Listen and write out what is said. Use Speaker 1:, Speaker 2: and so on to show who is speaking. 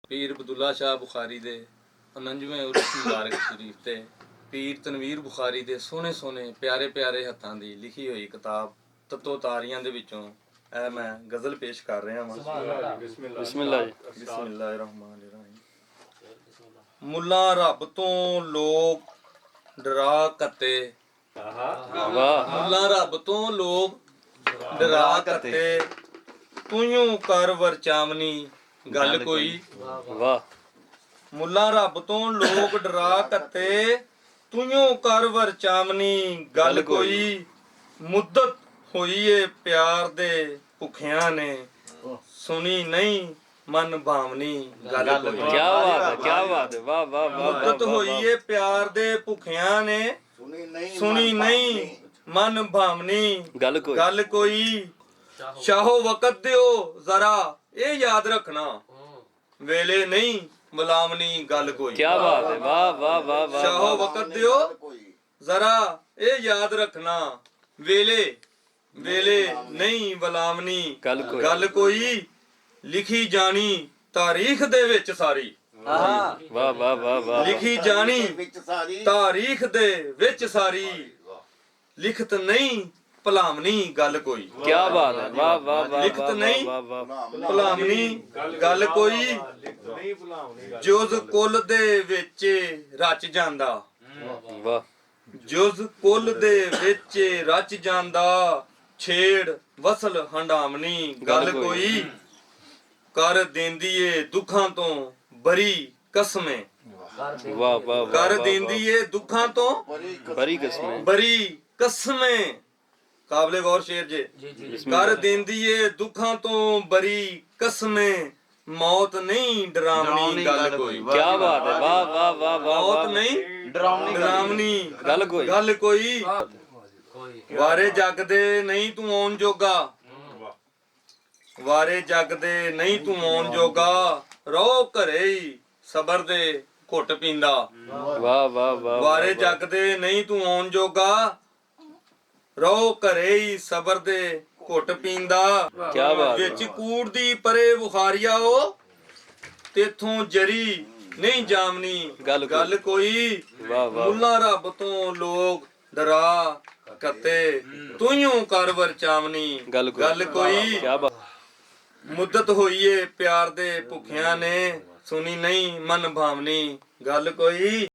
Speaker 1: पीर अब्दुल्ला शाह बुखारी दे 49वें उर्स मुबारक शरीफ ते पीर तनवीर बुखारी दे सोहने सोहने प्यारे प्यारे हत्थां दी लिखी हुई किताब तत्तो तारियां दे विचों मैं गज़ल पेश कर रहा हां। बिस्मिल्लाहिर्रहमानिर्रहीम। मुल्ला रब तो लोग डरा कते, मुल्ला रब तो लोग डरा कते, तूं कर वरचावनी गल कोई। वाह। मुल्ला रब तो लोग डरा कते, तूं कर वरचावनी गल कोई। मुद्दत होई है प्यार दे भुखियां ने, सुनी नहीं मन भावनी गल कोई।
Speaker 2: क्या बात है, क्या बात है, वाह वाह वाह।
Speaker 1: मुद्दत होई है प्यार दे भुखियां ने, सुनी नहीं मन भावनी गल कोई। शाहो वक़्त दियो जरा ये याद रखना, वेले नहीं बुलावनी गल कोई।
Speaker 2: क्या बात है, वाह वाह वाह वाह।
Speaker 1: शाहो वक़्त दियो जरा ये याद रखना, वेले वेले नहीं बुलावनी गल कोई। लिखी जानी तारीख दे विच सारी,
Speaker 2: वाह वाह वाह वाह।
Speaker 1: लिखी जानी तारीख दे विच सारी, लिखत नहीं भुलावनी गल कोई।
Speaker 2: क्या बात है, वाह वाह वाह।
Speaker 1: लिखत नहीं
Speaker 2: वाह वाह।
Speaker 1: भुलावनी गल कोई। जुज कुल दे विच रच जांदा,
Speaker 2: वाह।
Speaker 1: जुज कुल दे विच रच जांदा, छेड़ वसल हंडावनी गल कोई। कर देंदी ए दुखां तो बरी कसमें,
Speaker 2: वाह वाह।
Speaker 1: कर देंदी ए दुखां तो
Speaker 2: बड़ी किस्में,
Speaker 1: बरी कसमें। काबले गौर शेर जे। कर देंदी ए दुखां तो बरी कसमें, मौत नहीं डरावनी गल कोई।
Speaker 2: क्या बात है, वाह वाह वाह वाह।
Speaker 1: मौत नहीं डरावनी गल कोई। वारे जग दे नहीं तू आउण जोगा, वारे जग दे नहीं तू आउण जोगा, रहो घरे ही सबर दे घुट पींदा।
Speaker 2: वाह वाह वाह।
Speaker 1: वारे जग दे नहीं तू आउण जोगा, रहो घरे ही सबर दे घुट पींदा।
Speaker 2: क्या बात है।
Speaker 1: विच कूड़ दी परे बुखारिया ओ, तेथों जरी नहीं जामनी गल कोई।
Speaker 2: वाह वाह।
Speaker 1: मुल्ला रब तो लोग डरा कते, तूं कर वरचावनी गल कोई।
Speaker 2: क्या बात।
Speaker 1: मुद्दत होई है प्यार दे भुखियां ने, सुनी नहीं मन भावनी गल कोई।